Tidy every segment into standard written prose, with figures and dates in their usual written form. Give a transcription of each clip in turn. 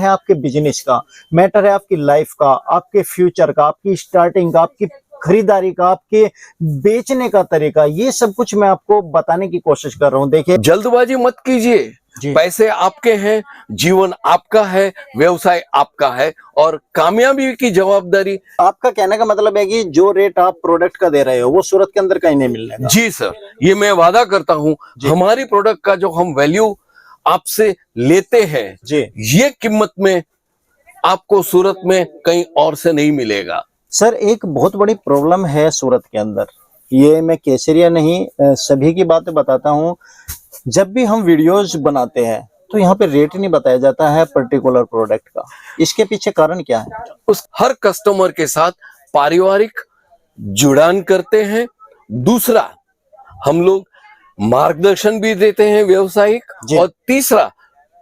है आपके बिजनेस का, मैटर है आपकी लाइफ का, आपके फ्यूचर का, आपकी स्टार्टिंग का, आपकी खरीदारी का, आपके बेचने का तरीका, ये सब कुछ मैं आपको बताने की कोशिश कर रहा हूँ। देखिए, जल्दबाजी मत कीजिए। पैसे आपके हैं, जीवन आपका है, व्यवसाय आपका है और कामयाबी की जवाबदारी। आपका कहने का मतलब है कि जो रेट आप प्रोडक्ट का दे रहे हो वो सूरत के अंदर कहीं नहीं मिलने का। जी सर, ये मैं वादा करता हूँ। हमारी प्रोडक्ट का जो हम वैल्यू आपसे लेते हैं जी, ये कीमत में आपको सूरत में कहीं और से नहीं मिलेगा। सर एक बहुत बड़ी प्रॉब्लम है सूरत के अंदर, ये मैं केसरिया नहीं सभी की बातें बताता हूँ। जब भी हम वीडियोस बनाते हैं तो यहाँ पे रेट नहीं बताया जाता है पर्टिकुलर प्रोडक्ट का। इसके पीछे कारण क्या है? उस हर कस्टमर के साथ पारिवारिक जुड़ान करते हैं। दूसरा, हम लोग मार्गदर्शन भी देते हैं व्यवसायिक, और तीसरा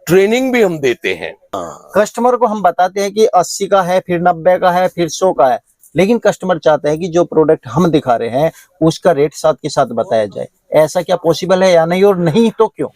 ट्रेनिंग भी हम देते हैं। कस्टमर को हम बताते हैं कि 80 का है, फिर 90 का है, फिर 100 का है, लेकिन कस्टमर चाहते हैं कि जो प्रोडक्ट हम दिखा रहे हैं उसका रेट साथ के साथ बताया जाए। ऐसा क्या पॉसिबल है या नहीं, और नहीं तो क्यों?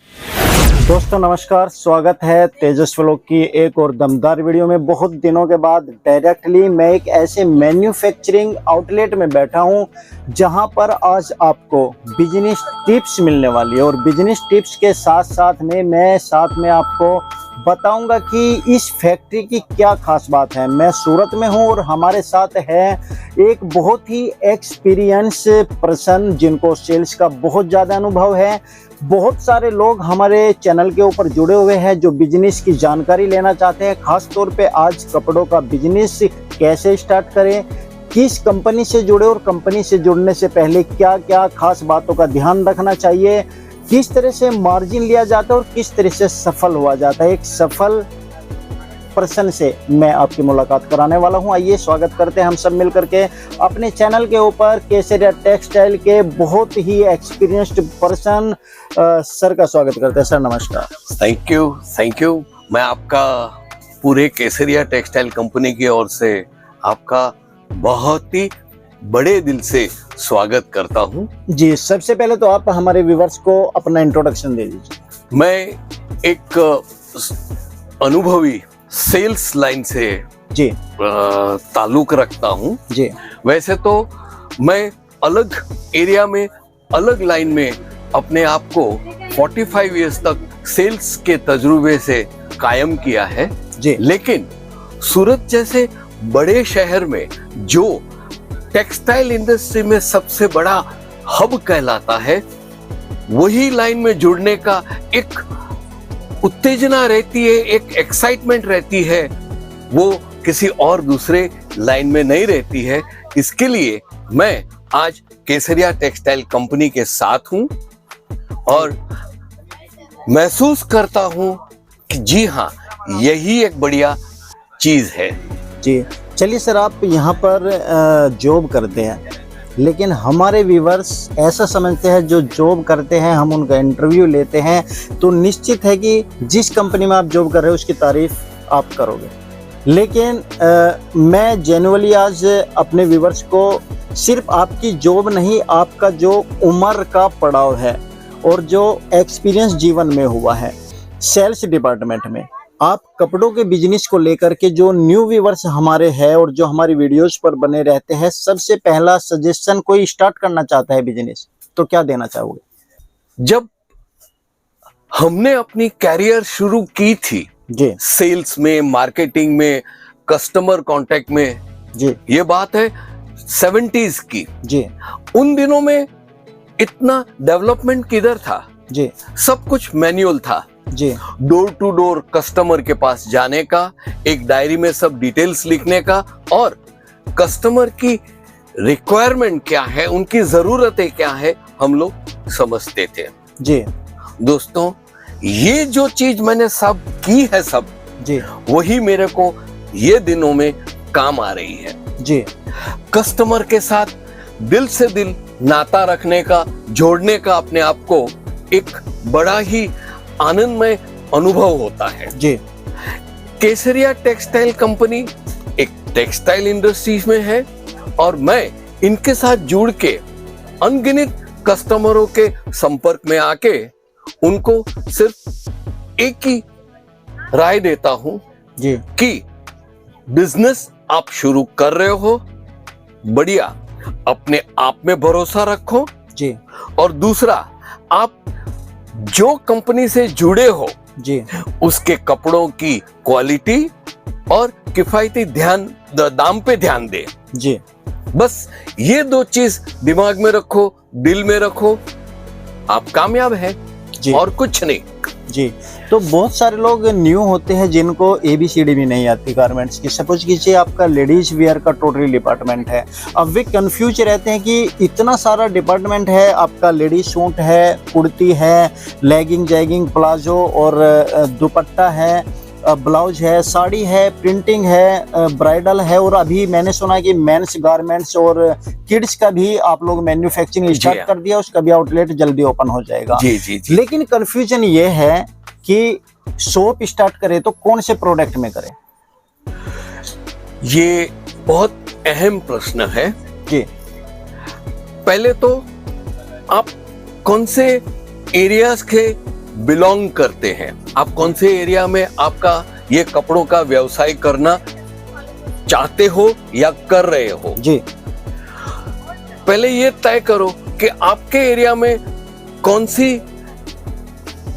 दोस्तों नमस्कार, स्वागत है तेजस व्लॉग की एक और दमदार वीडियो में। बहुत दिनों के बाद डायरेक्टली मैं एक ऐसे मैन्युफैक्चरिंग आउटलेट में बैठा हूं जहां पर आज आपको बिजनेस टिप्स मिलने वाली है, और बिजनेस टिप्स के साथ साथ में आपको बताऊंगा कि इस फैक्ट्री की क्या खास बात है। मैं सूरत में हूं और हमारे साथ है एक बहुत ही एक्सपीरियंस पर्सन जिनको सेल्स का बहुत ज़्यादा अनुभव है। बहुत सारे लोग हमारे चैनल के ऊपर जुड़े हुए हैं जो बिजनेस की जानकारी लेना चाहते हैं। खास तौर पे आज कपड़ों का बिजनेस कैसे स्टार्ट करें, किस कंपनी से जुड़े और कंपनी से जुड़ने से पहले क्या क्या खास बातों का ध्यान रखना चाहिए, किस तरह से मार्जिन लिया जाता है और किस तरह से सफल हुआ जाता है। एक सफल पर्सन से मैं आपकी मुलाकात कराने वाला हूं। आइए स्वागत करते हैं हम सब मिलकर के अपने चैनल के ऊपर केसरिया टेक्सटाइल के बहुत ही एक्सपीरियंस्ड पर्सन सर का स्वागत करते हैं। सर नमस्कार। Thank you. मैं आपका पूरे केसरिया टेक्सटाइल कंपनी की ओर से आपका बहुत ही बड़े दिल से स्वागत करता हूं। जी, सबसे पहले तो आप हमारे व्यूअर्स को अपना इंट्रोडक्शन दे दीजिए। मैं एक अनुभवी सेल्स लाइन से जी ताल्लुक रखता हूं। जी, वैसे तो मैं अलग एरिया में, अलग लाइन में अपने आप को 45 इयर्स तक सेल्स के तजुर्बे से कायम किया है जी, लेकिन सूरत जैसे बड़े शहर में जो टेक्सटाइल इंडस्ट्री में सबसे बड़ा हब कहलाता है, वही लाइन में जुड़ने का एक उत्तेजना रहती है, एक एक्साइटमेंट रहती है, वो किसी और दूसरे लाइन में नहीं रहती है। इसके लिए मैं आज केसरिया टेक्सटाइल कंपनी के साथ हूं और महसूस करता हूं कि जी हाँ, यही एक बढ़िया चीज है। जी चलिए सर, आप यहाँ पर जॉब करते हैं, लेकिन हमारे व्यूवर्स ऐसा समझते हैं जो जॉब करते हैं हम उनका इंटरव्यू लेते हैं तो निश्चित है कि जिस कंपनी में आप जॉब कर रहे हो उसकी तारीफ आप करोगे, लेकिन मैं जेन्युइनली आज अपने व्यूवर्स को सिर्फ आपकी जॉब नहीं, आपका जो उम्र का पड़ाव है और जो एक्सपीरियंस जीवन में हुआ है सेल्स डिपार्टमेंट में, आप कपड़ों के बिजनेस को लेकर के जो न्यू व्यूअर्स हमारे हैं और जो हमारी वीडियोस पर बने रहते हैं, सबसे पहला सजेशन कोई स्टार्ट करना चाहता है बिजनेस तो क्या देना चाहोगे? जब हमने अपनी कैरियर शुरू की थी जी, सेल्स में, मार्केटिंग में, कस्टमर कांटेक्ट में, जी, ये बात है 70s की। जी, उन दिनों में इतना डेवलपमेंट किधर था? जी, सब कुछ मैनुअल था। जी, डोर टू डोर कस्टमर के पास जाने का, एक डायरी में सब डिटेल्स लिखने का और कस्टमर की रिक्वायरमेंट क्या है, उनकी जरूरतें क्या है, हम लोग समझते थे। जी, दोस्तों, ये जो चीज मैंने सब की है सब, जी, वही मेरे को ये दिनों में काम आ रही है। जी, कस्टमर के साथ दिल से दिल नाता रखने का, जोड़ने का अपने आप को एक बड़ा ही आनंदमय अनुभव होता है। जी, केसरिया टेक्सटाइल कंपनी एक टेक्सटाइल इंडस्ट्री में है और मैं इनके साथ जुड़ के अनगिनत कस्टमरों के संपर्क में आके उनको सिर्फ एक ही राय देता हूं जी कि बिजनेस आप शुरू कर रहे हो, बढ़िया, अपने आप में भरोसा रखो। जी और दूसरा, आप जो कंपनी से जुड़े हो जी उसके कपड़ों की क्वालिटी और किफायती दाम पे ध्यान दे। जी बस ये 2 चीज दिमाग में रखो, दिल में रखो, आप कामयाब है जी और कुछ नहीं। जी। तो बहुत सारे लोग न्यू होते हैं जिनको ABCD भी नहीं आती गारमेंट्स की। सपोज कीजिए आपका लेडीज वेयर का टोटली डिपार्टमेंट है, अब वे कंफ्यूज रहते हैं कि इतना सारा डिपार्टमेंट है, आपका लेडीज सूट है, कुर्ती है, लेगिंग जैगिंग प्लाजो और दुपट्टा है, ब्लाउज है, साड़ी है, प्रिंटिंग है, ब्राइडल है, और अभी मैंने सुना कि मेंस गारमेंट्स और किड्स का भी आप लोग मैन्युफैक्चरिंग स्टार्ट कर दिया, उसका भी आउटलेट जल्दी ओपन हो जाएगा। जी जी जी। लेकिन कंफ्यूजन ये है कि शॉप स्टार्ट करें तो कौन से प्रोडक्ट में करें? ये बहुत अहम प्रश्न है जी पहले तो आप कौन से एरियाज के बिलोंग करते हैं, आप कौन से एरिया में आपका ये कपड़ों का व्यवसाय करना चाहते हो या कर रहे हो। जी पहले ये तय करो कि आपके एरिया में कौन सी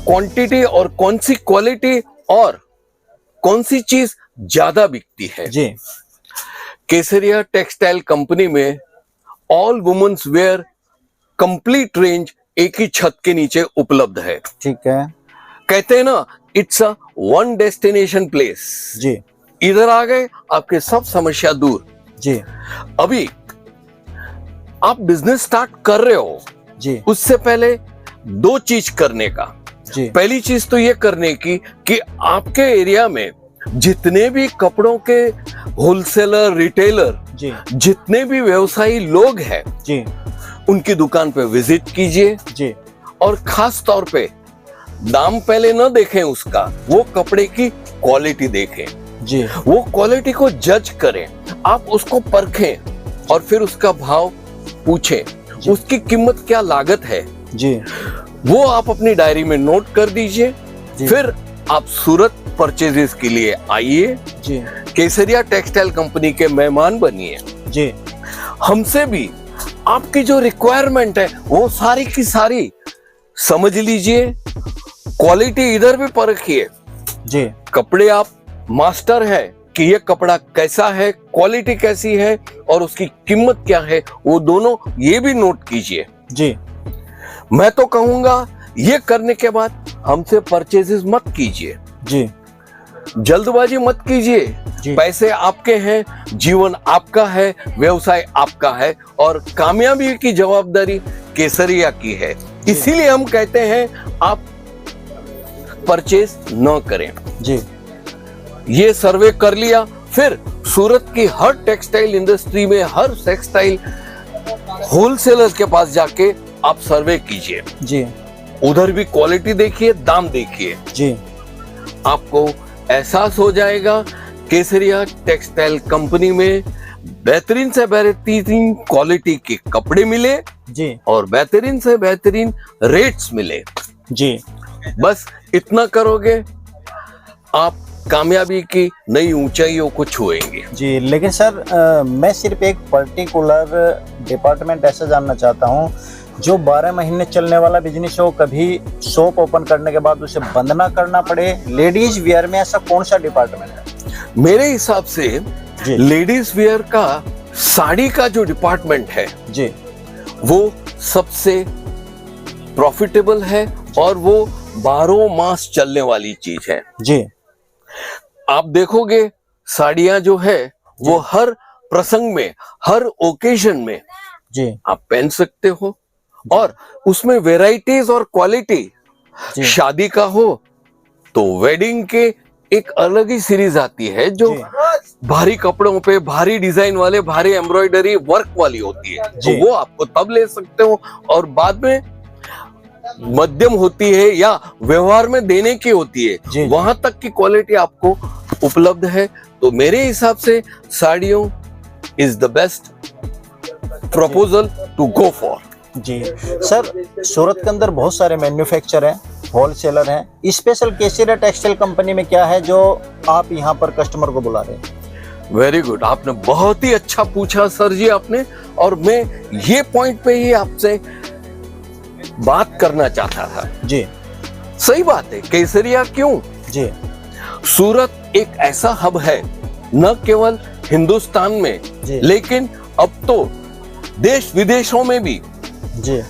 क्वांटिटी और कौन सी क्वालिटी और कौन सी चीज ज्यादा बिकती है। जी केसरिया टेक्सटाइल कंपनी में all women's wear complete range एक ही छत के नीचे उपलब्ध है। ठीक है। कहते हैं ना, it's a one destination place. जी इधर आ गए, आपके सब समस्या दूर। जी अभी आप बिजनेस स्टार्ट कर रहे हो, जी उससे पहले 2 चीज करने का। जी पहली चीज तो ये करने की कि आपके एरिया में जितने भी कपड़ों के होलसेलर, रिटेलर, जी जितने भी व्यवसायी लोग हैं, जी उनकी दुकान पे विजिट कीजिए। जी और खास तौर पे दाम पहले न देखें उसका, वो कपड़े की क्वालिटी देखें, जी वो क्वालिटी को जज करें, आप उसको परखें और फिर उसका भाव पूछें, उसकी कीमत क्या लागत है, जी वो आप अपनी डायरी में नोट कर दीजिए। फिर आप सूरत परचेजेस के लिए आइए, जी केसरिया टेक्सटाइल कंपनी के मेहमान बनिए। जी हमसे भी आपकी जो रिक्वायरमेंट है वो सारी की सारी समझ लीजिए, क्वालिटी इधर भी परखिए। जी कपड़े आप मास्टर है कि ये कपड़ा कैसा है, क्वालिटी कैसी है और उसकी कीमत क्या है, वो दोनों ये भी नोट कीजिए। जी मैं तो कहूंगा ये करने के बाद हमसे परचेजेस मत कीजिए, जी जल्दबाजी मत कीजिए। जी। पैसे आपके हैं, जीवन आपका है, व्यवसाय आपका है और कामयाबी की जवाबदारी केसरिया की है। इसीलिए हम कहते हैं आप परचेज न करें। जी ये सर्वे कर लिया, फिर सूरत की हर टेक्सटाइल इंडस्ट्री में, हर टेक्सटाइल होलसेलर के पास जाके आप सर्वे कीजिए। जी उधर भी क्वालिटी देखिए, दाम देखिए, जी आपको एहसास हो जाएगा केसरिया टेक्सटाइल कंपनी में बेहतरीन से बेहतरीन क्वालिटी के कपड़े मिले जी और बेहतरीन से बेहतरीन रेट्स मिले। जी बस इतना करोगे, आप कामयाबी की नई ऊंचाइयों को छुएंगे। जी। लेकिन सर मैं सिर्फ एक पर्टिकुलर डिपार्टमेंट ऐसा जानना चाहता हूँ जो 12 महीने चलने वाला बिजनेस हो, कभी शॉप ओपन करने के बाद उसे बंद ना करना पड़े। लेडीज वेयर में ऐसा कौन सा डिपार्टमेंट है? मेरे हिसाब से जी लेडीज वेयर का साड़ी का जो डिपार्टमेंट है जी वो सबसे प्रॉफिटेबल है और वो 12 मास चलने वाली चीज है। जी आप देखोगे साड़ियां जो है वो हर प्रसंग में, हर ओकेजन में जी आप पहन सकते हो और उसमें वेराइटीज और क्वालिटी। जी शादी का हो तो वेडिंग के एक अलग ही सीरीज आती है जो जी भारी कपड़ों पे भारी डिजाइन वाले, भारी एम्ब्रॉयडरी वर्क वाली होती है, तो जी। वो आपको तब ले सकते हो। और बाद में मध्यम होती है या व्यवहार में देने की होती है, जी। वहां तक की क्वालिटी आपको उपलब्ध है। तो मेरे हिसाब से साड़ियों is the best proposal to go for. जी। सर सूरत के अंदर बहुत सारे मैन्युफैक्चर हैं, होलसेलर हैं। स्पेशल केसरिया टेक्सटाइल कंपनी में क्या है जो आप यहाँ पर कस्टमर को बुला रहे हैं? वेरी गुड, आपने बहुत ही अच्छा पूछा सर जी आपने, और मैं ये पॉइंट पे ही आपसे बात करना चाहता था। जी सही बात है, केसरिया क्यों? जी सूरत एक ऐसा हब है न केवल हिंदुस्तान में जी लेकिन अब तो देश विदेशों में भी जी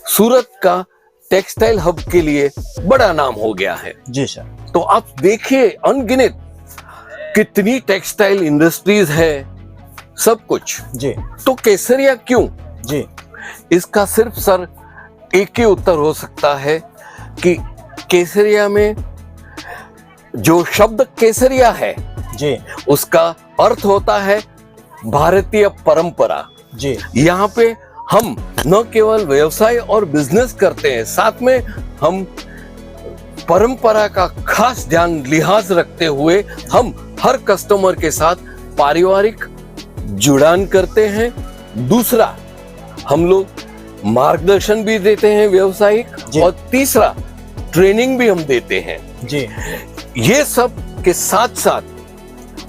सूरत का टेक्सटाइल हब के लिए बड़ा नाम हो गया है। जी सर। तो आप देखिए अनगिनत कितनी टेक्सटाइल इंडस्ट्रीज है, सब कुछ। जी तो केसरिया क्यों? जी इसका सिर्फ सर एक ही उत्तर हो सकता है कि केसरिया में जो शब्द केसरिया है जी उसका अर्थ होता है भारतीय परंपरा। जी यहाँ पे हम न केवल व्यवसाय और बिजनेस करते हैं, साथ में हम परंपरा का खास ध्यान लिहाज रखते हुए हम हर कस्टमर के साथ पारिवारिक जुड़ान करते हैं। दूसरा, हम लोग मार्गदर्शन भी देते हैं व्यावसायिक, और तीसरा ट्रेनिंग भी हम देते हैं। जी ये सब के साथ साथ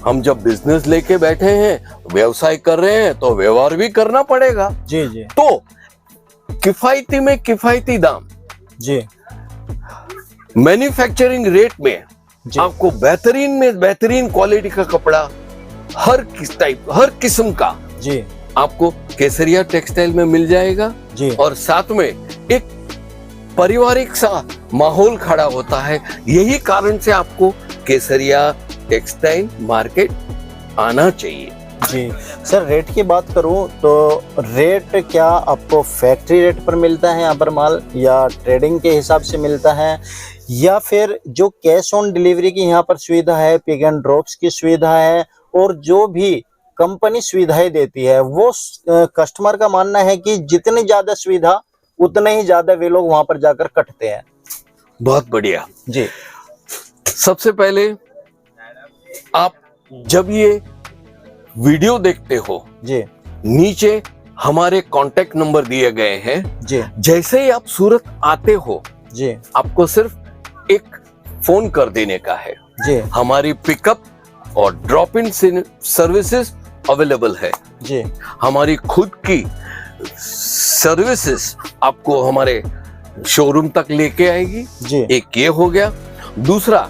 हम जब बिजनेस लेके बैठे हैं, व्यवसाय कर रहे हैं, तो व्यवहार भी करना पड़ेगा। जी जी तो किफायती में किफायती दाम, जी मैन्युफैक्चरिंग रेट में जी आपको बेहतरीन में बेहतरीन क्वालिटी का कपड़ा हर किस्म का जी आपको केसरिया टेक्सटाइल में मिल जाएगा। जी और साथ में एक पारिवारिक सा माहौल खड़ा होता है। यही कारण से आपको केसरिया टेक्सटाइल मार्केट आना चाहिए। जी सर, रेट की बात करूं तो रेट क्या आपको फैक्ट्री रेट पर मिलता है यहाँ पर माल, या ट्रेडिंग के हिसाब से मिलता है, या फिर जो कैश ऑन डिलीवरी की यहाँ पर सुविधा है, पिक एंड ड्रॉप्स की सुविधा है, और जो भी कंपनी सुविधाएं देती है वो कस्टमर का मानना है कि जितनी ज्यादा सुविधा उतने ही ज्यादा वे लोग वहां पर जाकर कटते हैं? बहुत बढ़िया जी। सबसे पहले आप जब ये वीडियो देखते हो, जी नीचे हमारे कांटेक्ट नंबर दिए गए हैं। जी जैसे ही आप सूरत आते हो, जी आपको सिर्फ एक फोन कर देने का है। जी हमारी पिकअप और ड्रॉप इन सर्विसेज अवेलेबल है। जी हमारी खुद की सर्विसेज आपको हमारे शोरूम तक लेके आएगी। जी एक ये हो गया। दूसरा,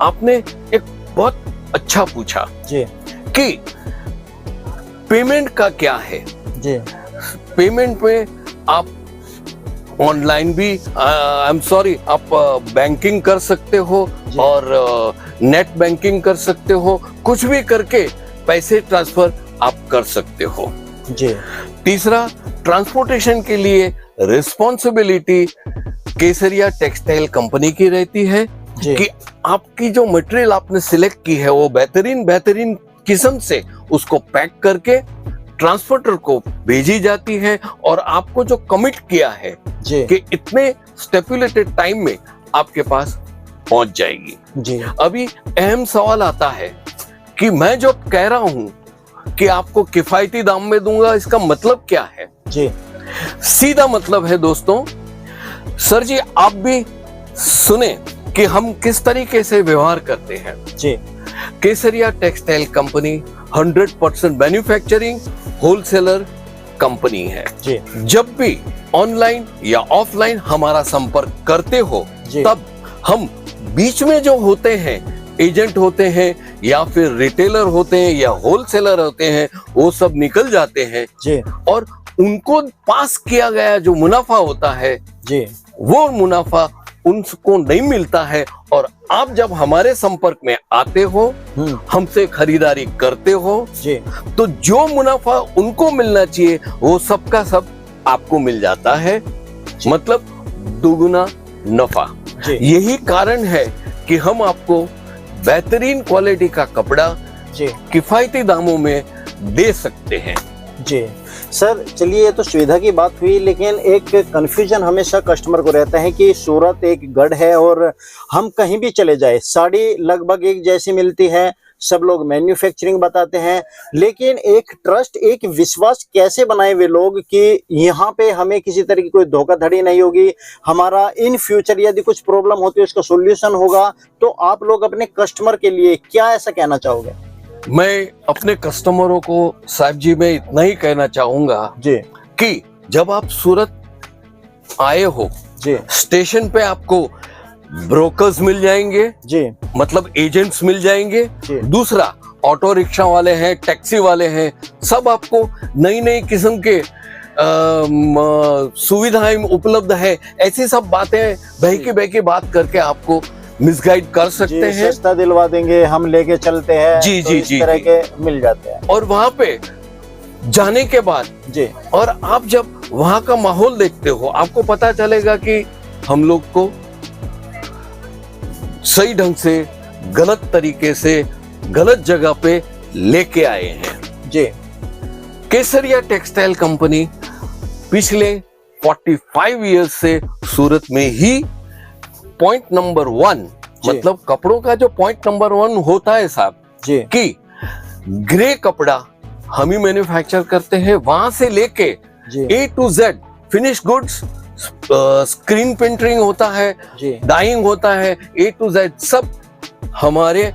आपने एक बहुत अच्छा पूछा जी कि पेमेंट का क्या है। जी पेमेंट में आप ऑनलाइन भी आप बैंकिंग कर सकते हो और नेट बैंकिंग कर सकते हो, कुछ भी करके पैसे ट्रांसफर आप कर सकते हो। जी। तीसरा, ट्रांसपोर्टेशन के लिए रिस्पॉन्सिबिलिटी केसरिया टेक्सटाइल कंपनी की रहती है कि आपकी जो मटेरियल आपने सिलेक्ट की है वो बेहतरीन किस्म से उसको पैक करके ट्रांसपोर्टर को भेजी जाती है, और आपको जो कमिट किया है कि इतने स्टेपुलेटेड टाइम में आपके पास पहुंच जाएगी। जी। अभी अहम सवाल आता है कि मैं जो कह रहा हूं कि आपको किफायती दाम में दूंगा, इसका मतलब क्या है? जी। सीधा मतलब है दोस्तों, सर जी आप भी सुने कि हम किस तरीके से व्यवहार करते हैं। जी। Kesariya textile company 100% manufacturing wholesaler company है। जी। जब भी ऑनलाइन या ऑफलाइन हमारा संपर्क करते हो, तब हम बीच में जो होते हैं, एजेंट होते हैं या फिर रिटेलर होते हैं या होलसेलर होते हैं, वो सब निकल जाते हैं जी। और उनको पास किया गया जो मुनाफा होता है जी, वो मुनाफा उनको नहीं मिलता है। और आप जब हमारे संपर्क में आते हो, हमसे खरीदारी करते हो जी, तो जो मुनाफा उनको मिलना चाहिए वो सबका सब आपको मिल जाता है, मतलब दुगुना नफा। यही कारण है कि हम आपको बेहतरीन क्वालिटी का कपड़ा किफायती दामों में दे सकते हैं। जी सर, चलिए ये तो सुविधा की बात हुई, लेकिन एक कंफ्यूजन हमेशा कस्टमर को रहता है कि सूरत एक गढ़ है और हम कहीं भी चले जाए साड़ी लगभग एक जैसी मिलती है, सब लोग मैन्युफैक्चरिंग बताते हैं, लेकिन एक ट्रस्ट, एक विश्वास कैसे बनाए वे लोग कि यहाँ पे हमें किसी तरह की कोई धोखाधड़ी नहीं होगी, हमारा इन फ्यूचर यदि कुछ प्रॉब्लम होती है उसका सॉल्यूशन होगा। तो आप लोग अपने कस्टमर के लिए क्या ऐसा कहना चाहोगे? मैं अपने कस्टमरों को साहब जी मैं इतना ही कहना चाहूंगा जी कि जब आप सूरत आए हो, जी स्टेशन पे आपको ब्रोकर्स मिल जाएंगे, जी मतलब एजेंट्स मिल जाएंगे। जी। दूसरा, ऑटो रिक्शा वाले हैं, टैक्सी वाले हैं, सब आपको नई नई किस्म के सुविधाएं उपलब्ध है। ऐसी सब बातें बहकी बात करके आपको मिसगाइड कर सकते हैं। सस्ता दिलवा देंगे, हम लेके चलते हैं, जी, तो जी, इस जी, तरह जी। के मिल जाते हैं। और वहां पे जाने के बाद जी और आप जब वहां का माहौल देखते हो, आपको पता चलेगा कि हम लोग को सही ढंग से, गलत तरीके से, गलत जगह पे लेके आए हैं। जी केसरिया टेक्सटाइल कंपनी पिछले 45 इयर्स से सूरत में ही पॉइंट नंबर 1, जी। मतलब कपड़ों का जो पॉइंट नंबर 1 होता है साहब, जी कि ग्रे कपड़ा हम ही मैन्युफैक्चर करते हैं, वहां से लेके जी A to Z finish goods, screen printing होता है, जी डाइंग होता है, A to Z सब हमारे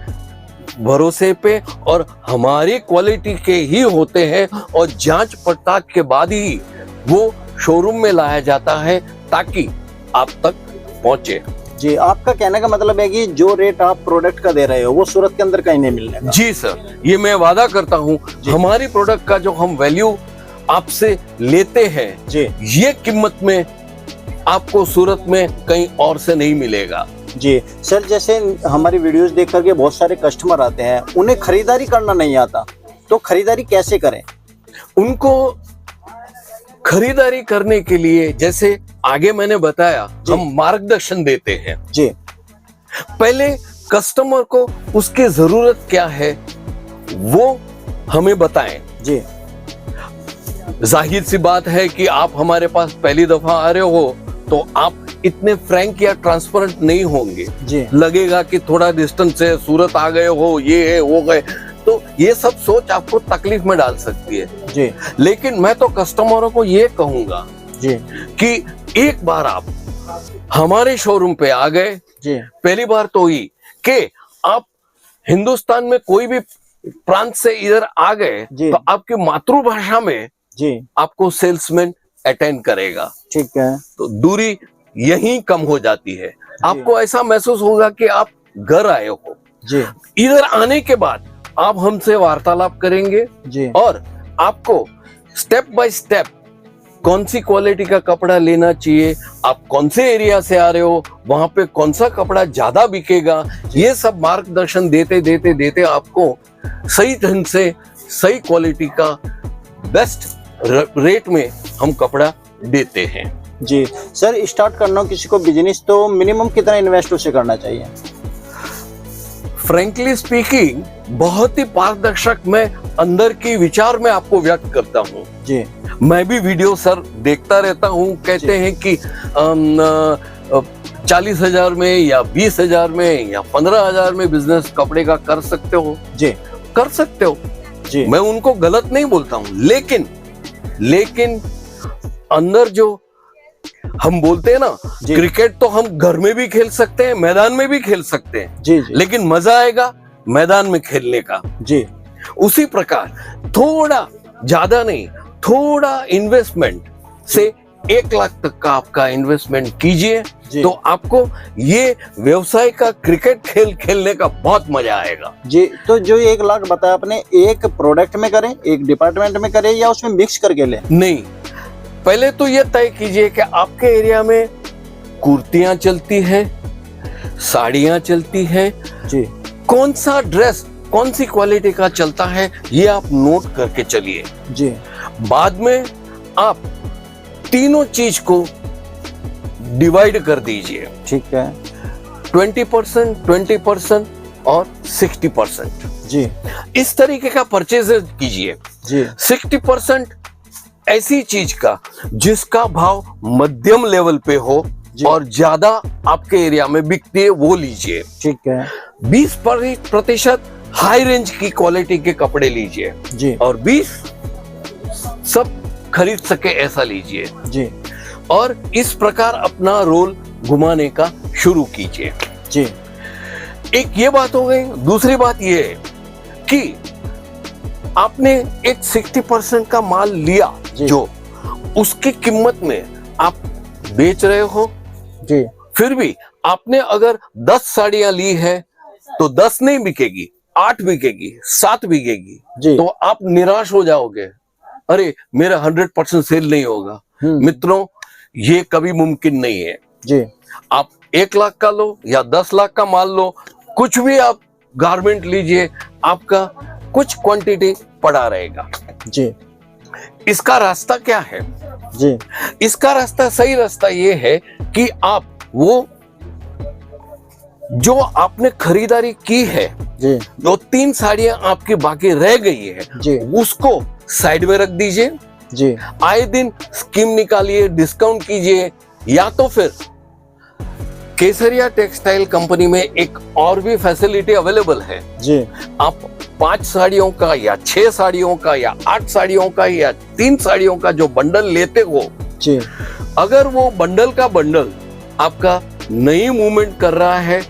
भरोसे पे और हमारी क्वालिटी के ही होते हैं। और जांच पड़ताल के बाद ही वो शोरूम में लाया जाता है ताकि आप तक पहुंचे। जी। आपका कहने का मतलब है कि जो रेट आप प्रोडक्ट का दे रहे हो वो सूरत के अंदर कहीं नहीं मिलने का? जी सर, ये मैं वादा करता हूँ, हमारी प्रोडक्ट का जो हम वैल्यू आपसे लेते हैं, जी ये कीमत में आपको सूरत में कहीं और से नहीं मिलेगा। जी सर, जैसे हमारी वीडियोस देख करके बहुत सारे कस्टमर आते हैं, उन्हें खरीदारी करना नहीं आता, तो खरीदारी कैसे करें? उनको खरीदारी करने के लिए, जैसे आगे मैंने बताया, हम मार्गदर्शन देते हैं। जी पहले कस्टमर को उसकी जरूरत क्या है वो हमें बताएं। जी जाहिर सी बात है कि आप हमारे पास पहली दफा आ रहे हो तो आप इतने फ्रैंक या ट्रांसपेरेंट नहीं होंगे। जी लगेगा कि थोड़ा डिस्टेंस है, सूरत आ गए हो, ये है वो गए, तो ये सब सोच आपको तकलीफ में डाल सकती है। जी लेकिन मैं तो कस्टमरों को ये कहूंगा जी कि एक बार आप हमारे शोरूम पे आ गए, जी पहली बार तो ही कि आप हिंदुस्तान में कोई भी प्रांत से इधर आ गए जी। तो आपकी मातृभाषा में जी आपको सेल्समैन अटेंड करेगा, ठीक है। तो दूरी यहीं कम हो जाती है। आपको ऐसा महसूस होगा कि आप घर आए हो। जी इधर आने के बाद आप हमसे वार्तालाप करेंगे जी और आपको स्टेप बाय स्टेप कौन सी क्वालिटी का कपड़ा लेना चाहिए, आप कौन से एरिया से आ रहे हो, वहां पे कौन सा कपड़ा ज्यादा बिकेगा, ये सब मार्गदर्शन देते देते देते आपको सही ढंग से सही क्वालिटी का बेस्ट रेट में हम कपड़ा देते हैं। जी सर, स्टार्ट करना हो किसी को बिजनेस तो मिनिमम कितना इन्वेस्ट उसे करना चाहिए? फ्रैंकली स्पीकिंग, बहुत ही पारदर्शक मैं अंदर की विचार में आपको व्यक्त करता हूँ। जी मैं भी वीडियो सर देखता रहता हूँ, कहते हैं कि 40,000 में या 20,000 में या 15,000 में बिजनेस कपड़े का कर सकते हो। जी कर सकते हो, जी मैं उनको गलत नहीं बोलता हूँ, लेकिन अंदर जो हम बोलते हैं ना, जी। क्रिकेट तो हम घर में भी खेल सकते हैं, मैदान में भी खेल सकते हैं, जी जी लेकिन मजा आएगा मैदान में खेलने का। जी उसी प्रकार थोड़ा ज्यादा नहीं, थोड़ा इन्वेस्टमेंट से 1 लाख तक का आपका इन्वेस्टमेंट कीजिए जी। तो आपको ये व्यवसाय का क्रिकेट खेलने का बहुत मजा आएगा। जी। तो जो 1 लाख बताया आपने, एक प्रोडक्ट में करें, एक डिपार्टमेंट में करें या उसमें मिक्स करके लें? नहीं, पहले तो ये तय कीजिए कि आपके एरिया में कुर्तियां चलती है, साड़ियां चलती है, जी कौन सा ड्रेस कौन सी क्वालिटी का चलता है ये आप नोट करके चलिए। जी बाद में आप तीनों चीज को डिवाइड कर दीजिए, ठीक है। 20%, 20% और 60%। जी इस तरीके का परचेज कीजिए। जी 60% ऐसी चीज का जिसका भाव मध्यम लेवल पे हो और ज्यादा आपके एरिया में बिकती है वो लीजिए। ठीक है। 20% हाई रेंज की क्वालिटी के कपड़े लीजिए जी और 20 सब खरीद सके ऐसा लीजिए जी और इस प्रकार अपना रोल घुमाने का शुरू कीजिए। जी एक ये बात हो गई। दूसरी बात ये है कि आपने एक 60% का माल लिया जी। जो उसकी कीमत में आप बेच रहे हो, जी फिर भी आपने अगर 10 साड़ियां ली है तो 10 नहीं बिकेगी, 8 बिकेगी, 7 बिकेगी, जी। तो आप निराश हो जाओगे, अरे मेरा 100% सेल नहीं होगा। मित्रों, ये कभी मुमकिन नहीं है। जी आप 1 लाख का लो या 10 लाख का माल लो, कुछ भी आप गारमेंट लीजिए, आपका कुछ क्वांटिटी पड़ा रहेगा। जी इसका रास्ता क्या है? जी इसका रास्ता, सही रास्ता ये है कि आप वो जो आपने खरीदारी की है, जी जो 3 साड़ियां आपकी बाकी रह गई है, जी उसको साइड में रख दीजिए। जी आए दिन स्कीम निकालिए, डिस्काउंट कीजिए, या तो फिर केसरिया टेक्सटाइल कंपनी में एक और भी फैसिलिटी अवेलेबल है। जी आप 5 साड़ियों का या 6 साड़ियों का या 8 साड़ियों का या 3 साड़ियों का जो बंडल लेते हो, जी अगर वो बंडल का बंडल आपका नई मूवमेंट कर रहा है,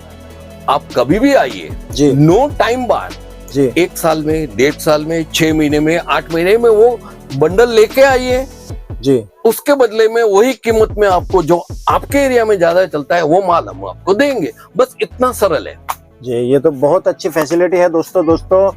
आप कभी भी आइए, जी नो टाइम बार, जी 1 साल में, 1.5 साल में, 6 महीने में, 8 महीने में वो बंडल लेके आइए। जी उसके बदले में वही कीमत में आपको जो आपके एरिया में ज्यादा चलता है वो माल हम आपको देंगे। बस इतना सरल है जी। ये तो बहुत अच्छी फैसिलिटी है दोस्तों।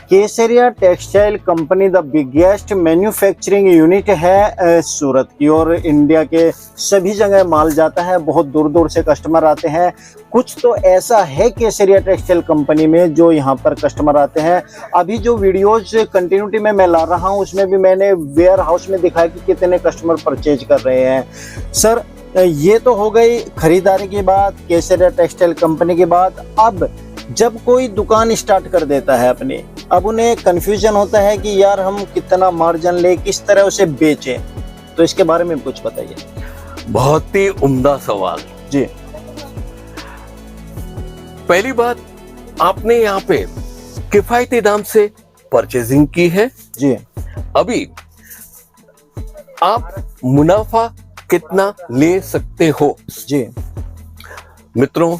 Kesariya textile company the biggest manufacturing unit है सूरत की, और इंडिया के सभी जगह माल जाता है। बहुत दूर दूर से कस्टमर आते हैं। कुछ तो ऐसा है केसरिया टेक्सटाइल कंपनी में जो यहाँ पर कस्टमर आते हैं। अभी जो वीडियोज कंटिन्यूटी में मैं ला रहा हूँ उसमें भी मैंने वेयर हाउस में दिखाया कि कितने कस्टमर परचेज कर रहे हैं। सर, ये तो हो गई खरीदारी की बात, केसरिया टेक्सटाइल कंपनी की बात। अब जब कोई दुकान स्टार्ट कर देता है अपनी, अब उन्हें कंफ्यूजन होता है कि यार हम कितना मार्जिन ले, किस तरह उसे बेचें, तो इसके बारे में कुछ बताइए। बहुत ही उम्दा सवाल जी। पहली बात, आपने यहाँ पे किफायती दाम से परचेजिंग की है। जी अभी आप मुनाफा कितना ले सकते हो? जी मित्रों,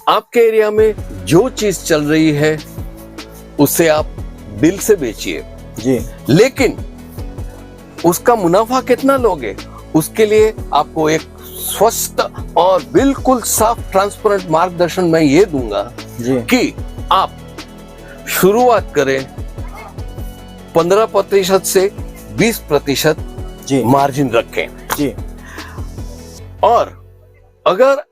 आपके एरिया में जो चीज चल रही है उससे आप दिल से बेचिए, जी लेकिन उसका मुनाफा कितना लोगे, उसके लिए आपको एक स्वस्थ और बिल्कुल साफ ट्रांसपेरेंट मार्गदर्शन मैं ये दूंगा जी कि आप शुरुआत करें 15% से 20% जी मार्जिन रखें। जी और अगर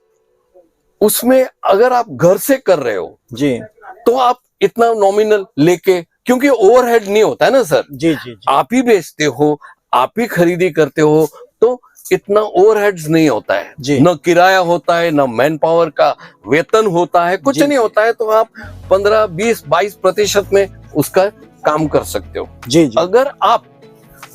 उसमें अगर आप घर से कर रहे हो जी तो आप इतना नॉमिनल लेके, क्योंकि ओवरहेड नहीं होता है ना सर, जी जी जी आप ही बेचते हो, आप ही खरीदी करते हो, तो इतना ओवरहेड्स नहीं होता है, जी। न किराया होता है, न मैन पावर का वेतन होता है, कुछ जी, नहीं होता है, तो आप 15, 20, 22% में उसका काम कर सकते हो। जी जी अगर आप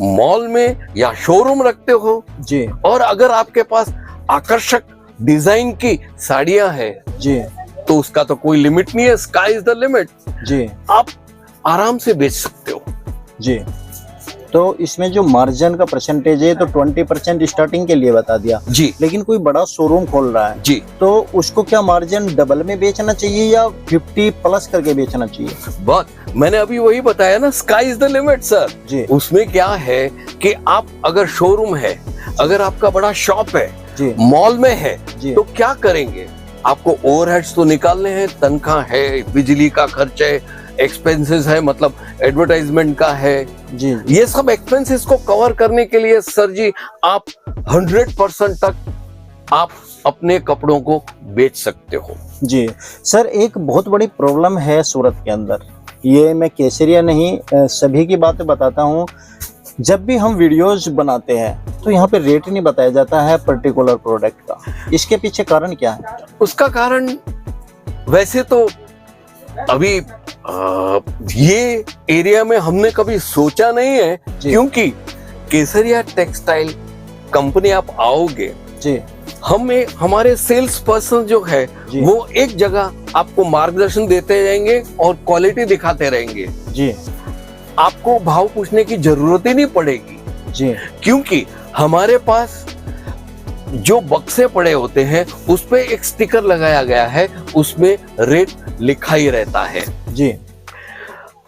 मॉल में या शोरूम रखते हो जी और अगर आपके पास आकर्षक डिजाइन की साड़ियां है, जी तो उसका तो कोई लिमिट नहीं है, स्काई इज द लिमिट। जी आप आराम से बेच सकते हो। जी। तो इसमें जो मार्जिन का परसेंटेज है तो 20% स्टार्टिंग के लिए बता दिया जी लेकिन कोई बड़ा शोरूम खोल रहा है जी, तो उसको क्या मार्जिन डबल में बेचना चाहिए या 50+ करके बेचना चाहिए? बात मैंने अभी वही बताया ना, sky is the limit sir. जी उसमें क्या है कि आप अगर शोरूम है, अगर आपका बड़ा शॉप है, जी मॉल में है, जी तो क्या करेंगे? आपको ओवरहेड्स तो निकालने हैं, तनख्वाह है, बिजली का खर्च है, एक्सपेंसेस है, मतलब एडवर्टाइजमेंट का है, जी ये सब एक्सपेंसेस को कवर करने के लिए सर जी आप 100% तक आप अपने कपड़ों को बेच सकते हो। जी। सर, एक बहुत बड़ी प्रॉब्लम है सूरत के अंदर, ये मैं केसरिया नहीं सभी की बातें बताता हूँ। जब भी हम वीडियोस बनाते हैं तो यहाँ पे रेट नहीं बताया जाता है पर्टिकुलर प्रोडक्ट का। इसके पीछे कारण क्या है? उसका कारण वैसे तो अभी ये एरिया में हमने कभी सोचा नहीं है, जी। क्योंकि केसरिया टेक्सटाइल कंपनी आप आओगे जी हमारे सेल्स पर्सन जो है जी। वो एक जगह आपको मार्गदर्शन देते रहेंगे और क्वालिटी दिखाते रहेंगे। जी आपको भाव पूछने की जरूरत ही नहीं पड़ेगी, जी क्योंकि हमारे पास जो बक्से पड़े होते हैं उस पे एक स्टिकर लगाया गया है, उसमें रेट लिखा ही रहता है। जी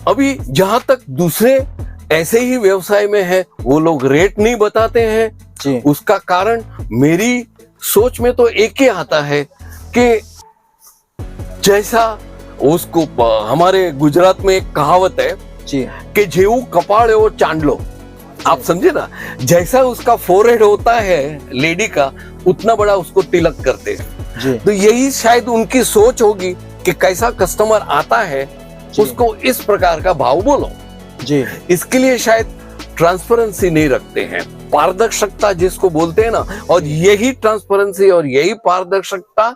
अभी जहां तक दूसरे ऐसे ही व्यवसाय में है, वो लोग रेट नहीं बताते हैं। जी उसका कारण मेरी सोच में तो एक ही आता है कि जैसा उसको हमारे गुजरात में एक कहावत है जी कि जेऊ कपाड़ है वो चांदलो। आप समझे ना, जैसा उसका फोरहेड होता है लेडी का, उतना बड़ा उसको तिलक करते हैं। जी तो यही शायद उनकी सोच होगी कि कैसा कस्टमर आता है उसको इस प्रकार का भाव बोलो। जी इसके लिए शायद ट्रांसपेरेंसी नहीं रखते हैं, पारदर्शिता जिसको बोलते हैं ना, और यही ट्रांसपेरेंसी और यही पारदर्शिता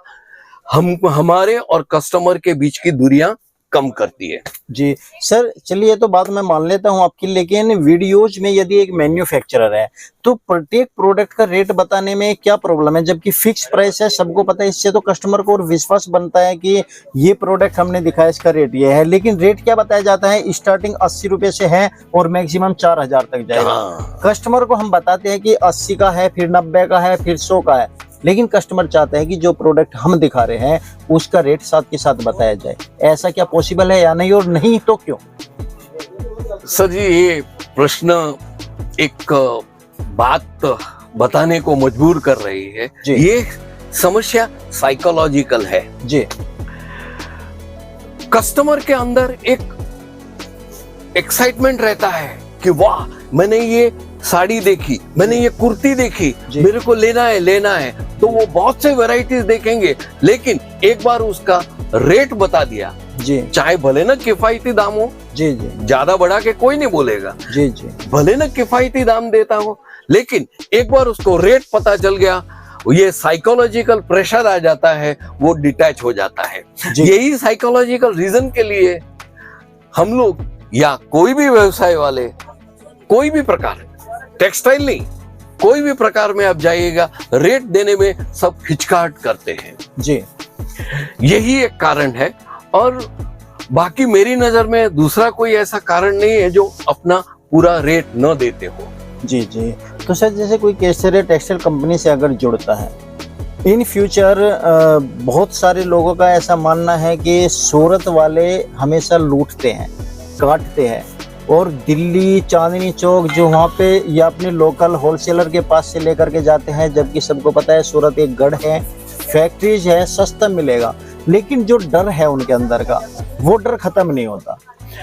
हमारे और कस्टमर के बीच की दूरियां कम करती है। जी सर, चलिए ये तो बात मैं मान लेता हूँ आपकी, लेकिन वीडियोज में यदि एक मैन्युफैक्चरर है तो प्रत्येक प्रोडक्ट का रेट बताने में क्या प्रॉब्लम है, जबकि फिक्स प्राइस है, सबको पता है। इससे तो कस्टमर को और विश्वास बनता है कि ये प्रोडक्ट हमने दिखाया, इसका रेट ये है। लेकिन रेट क्या बताया जाता है, स्टार्टिंग 80 रुपए से है और मैक्सिमम 4000 तक जाएगा। कस्टमर को हम बताते हैं कि 80 का है, फिर 90 का है, फिर 100 का है, लेकिन कस्टमर चाहते हैं कि जो प्रोडक्ट हम दिखा रहे हैं उसका रेट साथ के साथ बताया जाए। ऐसा क्या पॉसिबल है या नहीं, और नहीं तो क्यों? सर जी, ये प्रश्न एक बात बताने को मजबूर कर रही है। जी। ये समस्या साइकोलॉजिकल है। जी कस्टमर के अंदर एक एक्साइटमेंट रहता है कि वाह, मैंने ये साड़ी देखी, मैंने ये कुर्ती देखी, मेरे को लेना है। तो वो बहुत से वैरायटीज देखेंगे, लेकिन एक बार उसका रेट बता दिया, जी, चाहे भले ना किफायती दाम हो, जी जी, ज्यादा बढ़ा के कोई नहीं बोलेगा, जी जी, भले ना किफायती दाम देता हो, लेकिन एक बार उसको रेट पता चल गया, ये साइकोलॉजिकल प्रेशर आ जाता है, वो डिटैच हो जाता है। यही साइकोलॉजिकल रीजन के लिए हम लोग या कोई भी व्यवसाय वाले, कोई भी प्रकार, टेक्सटाइल नहीं, कोई भी प्रकार में आप जाइएगा, रेट देने में सब हिचकाहट करते हैं। जी, यही एक कारण है, और बाकी मेरी नजर में दूसरा कोई ऐसा कारण नहीं है जो अपना पूरा रेट न देते हो। जी जी। तो सर, जैसे कोई केसर टेक्सटाइल कंपनी से अगर जुड़ता है, इन फ्यूचर बहुत सारे लोगों का ऐसा मानना है कि सूरत वाले हमेशा लूटते हैं, काटते हैं, और दिल्ली चांदनी चौक जो वहाँ पे या अपने लोकल होलसेलर के पास से लेकर के जाते हैं, जबकि सबको पता है सूरत एक गढ़ है, फैक्ट्रीज है, सस्ता मिलेगा। लेकिन जो डर है उनके अंदर का, वो डर खत्म नहीं होता।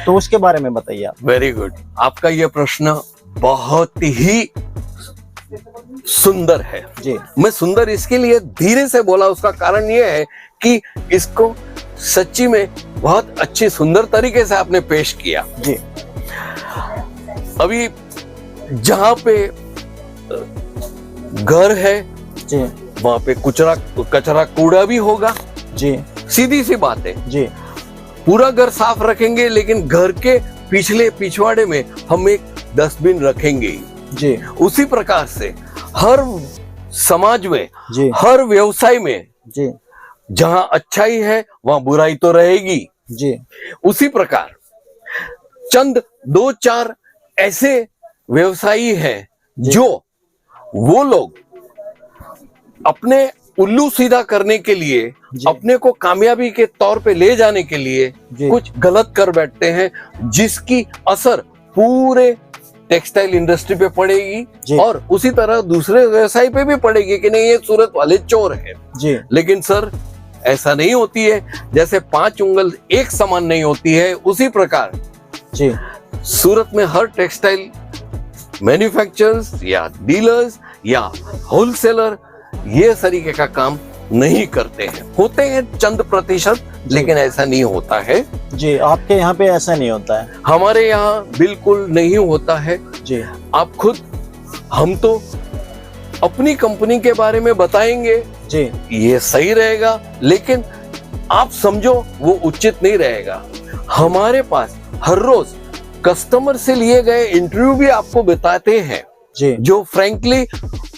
तो उसके बारे में बताइए आप। वेरी गुड, आपका यह प्रश्न बहुत ही सुंदर है। जी। मैं सुंदर इसके लिए धीरे से बोला, उसका कारण यह है कि इसको सच्ची में बहुत अच्छी सुंदर तरीके से आपने पेश किया। जी। अभी जहां पे घर है, जी, वहां पे कचरा कूड़ा भी होगा। जी, सीधी सी बात है। जी, पूरा घर साफ रखेंगे, लेकिन घर के पिछवाड़े में हम एक डस्टबिन रखेंगे। जी। उसी प्रकार से हर समाज में, जी, हर व्यवसाय में, जी, जहां अच्छाई है वहां बुराई तो रहेगी। जी, उसी प्रकार चंद 2-4 ऐसे व्यवसायी हैं जो वो लोग अपने उल्लू सीधा करने के लिए, अपने को कामयाबी के तौर पे ले जाने के लिए कुछ गलत कर बैठते हैं, जिसकी असर पूरे टेक्सटाइल इंडस्ट्री पे पड़ेगी और उसी तरह दूसरे व्यवसाय पे भी पड़ेगी कि नहीं, ये सूरत वाले चोर हैं। जी। लेकिन सर, ऐसा नहीं होती है। जैसे 5 उंगल एक समान नहीं होती है, उसी प्रकार जी, सूरत में हर टेक्सटाइल मैन्युफैक्चरर्स या डीलर्स या होलसेलर ये तरीके का काम नहीं करते हैं। होते हैं चंद प्रतिशत, लेकिन ऐसा नहीं होता है। जी, आपके यहाँ पे ऐसा नहीं होता है? हमारे यहाँ बिल्कुल नहीं होता है। जी। आप खुद, हम तो अपनी कंपनी के बारे में बताएंगे, जी, ये सही रहेगा, लेकिन आप समझो वो उचित नहीं रहेगा। हमारे पास हर रोज कस्टमर से लिए गए इंटरव्यू भी आपको बताते हैं, जी, जो फ्रैंकली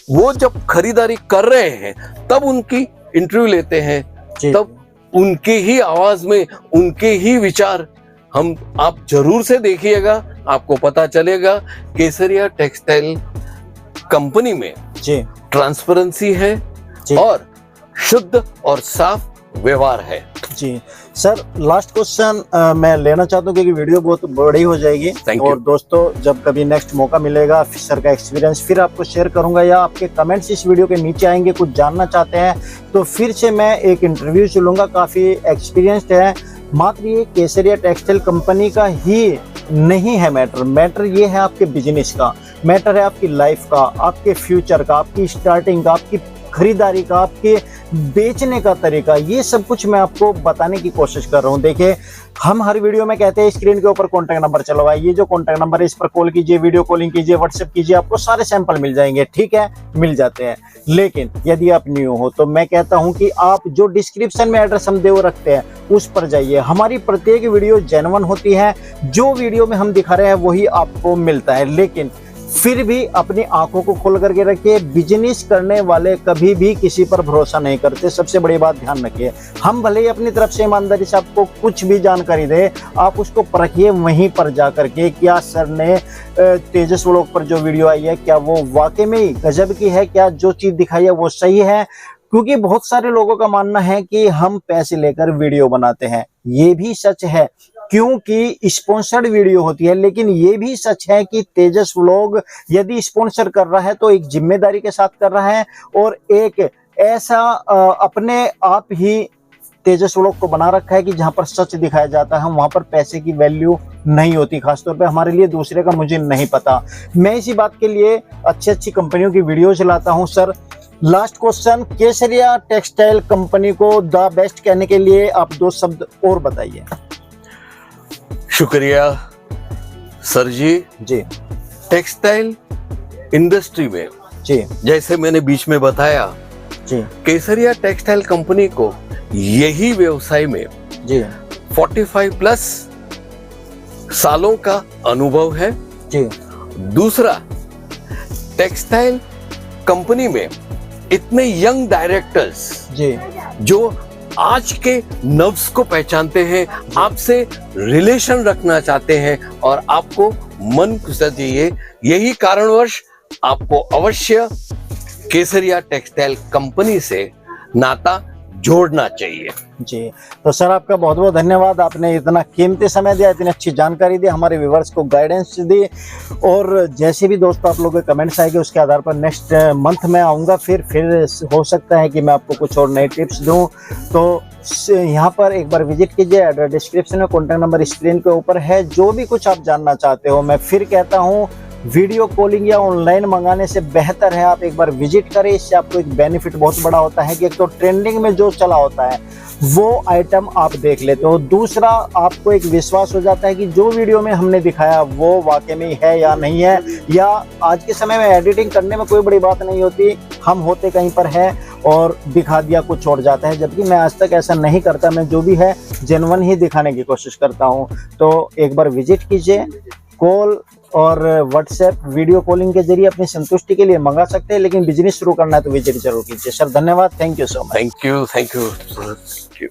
वो जब खरीदारी कर रहे हैं तब उनकी इंटरव्यू लेते हैं, जी। तब उनके ही आवाज में उनके ही विचार आप जरूर से देखिएगा, आपको पता चलेगा केसरिया टेक्सटाइल कंपनी में जी ट्रांसपेरेंसी है जी। और शुद्ध और साफ व्यवहार है। जी सर, लास्ट क्वेश्चन मैं लेना चाहता हूँ क्योंकि वीडियो बहुत बड़ी हो जाएगी। Thank you. और दोस्तों, जब कभी नेक्स्ट मौका मिलेगा सर का एक्सपीरियंस फिर आपको शेयर करूंगा, या आपके कमेंट्स इस वीडियो के नीचे आएंगे, कुछ जानना चाहते हैं तो फिर से मैं एक इंटरव्यू चलूंगा। काफी एक्सपीरियंस्ड है। मात्र ये केसरिया टेक्सटाइल कंपनी का ही नहीं है मैटर ये है आपके बिजनेस का, मैटर है आपकी लाइफ का, आपके फ्यूचर का, आपकी स्टार्टिंग का, आपकी खरीदारी का, आपके बेचने का तरीका, ये सब कुछ मैं आपको बताने की कोशिश कर रहा हूँ। देखिए, हम हर वीडियो में कहते हैं स्क्रीन के ऊपर कॉन्टैक्ट नंबर चलो भाई, ये जो कॉन्टैक्ट नंबर है इस पर कॉल कीजिए, वीडियो कॉलिंग कीजिए, व्हाट्सएप कीजिए, आपको सारे सैंपल मिल जाएंगे। ठीक है, मिल जाते हैं। लेकिन यदि आप न्यू हो तो मैं कहता हूं कि आप जो डिस्क्रिप्शन में एड्रेस हम दे रखते हैं उस पर जाइए। हमारी प्रत्येक वीडियो जेन्युइन होती है, जो वीडियो में हम दिखा रहे हैं वही आपको मिलता है। लेकिन फिर भी अपनी आंखों को खोल करके रखिए। बिजनेस करने वाले कभी भी किसी पर भरोसा नहीं करते, सबसे बड़ी बात ध्यान रखिए। हम भले ही अपनी तरफ से ईमानदारी से आपको कुछ भी जानकारी दे, आप उसको परखिए वहीं पर जा करके, क्या सर ने तेजस व्लॉग पर जो वीडियो आई है क्या वो वाकई में ही गजब की है, क्या जो चीज दिखाई है वो सही है। क्योंकि बहुत सारे लोगों का मानना है कि हम पैसे लेकर वीडियो बनाते हैं, ये भी सच है क्योंकि स्पॉन्सर्ड वीडियो होती है। लेकिन ये भी सच है कि तेजस व्लॉग यदि स्पॉन्सर कर रहा है तो एक जिम्मेदारी के साथ कर रहा है, और एक ऐसा अपने आप ही तेजस व्लॉग को बना रखा है कि जहां पर सच दिखाया जाता है वहां पर पैसे की वैल्यू नहीं होती। खासतौर पे हमारे लिए, दूसरे का मुझे नहीं पता। मैं इसी बात के लिए अच्छी कंपनियों की वीडियो चलाता हूं। सर, लास्ट क्वेश्चन, केसरिया टेक्सटाइल कंपनी को द बेस्ट कहने के लिए आप 2 शब्द और बताइए। शुक्रिया सर जी। जी टेक्सटाइल इंडस्ट्री में जी जैसे मैंने बीच में बताया जी केसरिया टेक्सटाइल कंपनी को यही व्यवसाय में जी 45 प्लस सालों का अनुभव है। जी दूसरा, टेक्सटाइल कंपनी में इतने यंग डायरेक्टर्स जी जो आज के नव्स को पहचानते हैं, आपसे रिलेशन रखना चाहते हैं और आपको मन खुशा चाहिए, यही कारणवश आपको अवश्य केसरिया टेक्सटाइल कंपनी से नाता जोड़ना चाहिए। जी, तो सर आपका बहुत बहुत धन्यवाद। आपने इतना कीमती समय दिया, इतनी अच्छी जानकारी दी, हमारे व्यूवर्स को गाइडेंस दी। और जैसे भी दोस्तों आप लोगों के कमेंट्स आएंगे उसके आधार पर नेक्स्ट मंथ में आऊँगा। फिर हो सकता है कि मैं आपको कुछ और नई टिप्स दूँ। तो यहाँ पर एक बार विजिट कीजिए, डिस्क्रिप्शन में कॉन्टैक्ट नंबर स्क्रीन के ऊपर है। जो भी कुछ आप जानना चाहते हो, मैं फिर कहता हूँ वीडियो कॉलिंग या ऑनलाइन मंगाने से बेहतर है आप एक बार विजिट करें। इससे आपको एक बेनिफिट बहुत बड़ा होता है कि एक तो ट्रेंडिंग में जो चला होता है वो आइटम आप देख लेते हो, दूसरा आपको एक विश्वास हो जाता है कि जो वीडियो में हमने दिखाया वो वाकई में है या नहीं है। या आज के समय में एडिटिंग करने में कोई बड़ी बात नहीं होती, हम होते कहीं पर है और दिखा दिया कुछ और जाता है, जबकि मैं आज तक ऐसा नहीं करता। मैं जो भी है जेन्युइन ही दिखाने की कोशिश करता हूँ। तो एक बार विजिट कीजिए। कॉल और व्हाट्सएप वीडियो कॉलिंग के जरिए अपनी संतुष्टि के लिए मंगा सकते हैं, लेकिन बिजनेस शुरू करना है तो विजिट जरूर कीजिए। सर धन्यवाद, thank you so much. Thank you.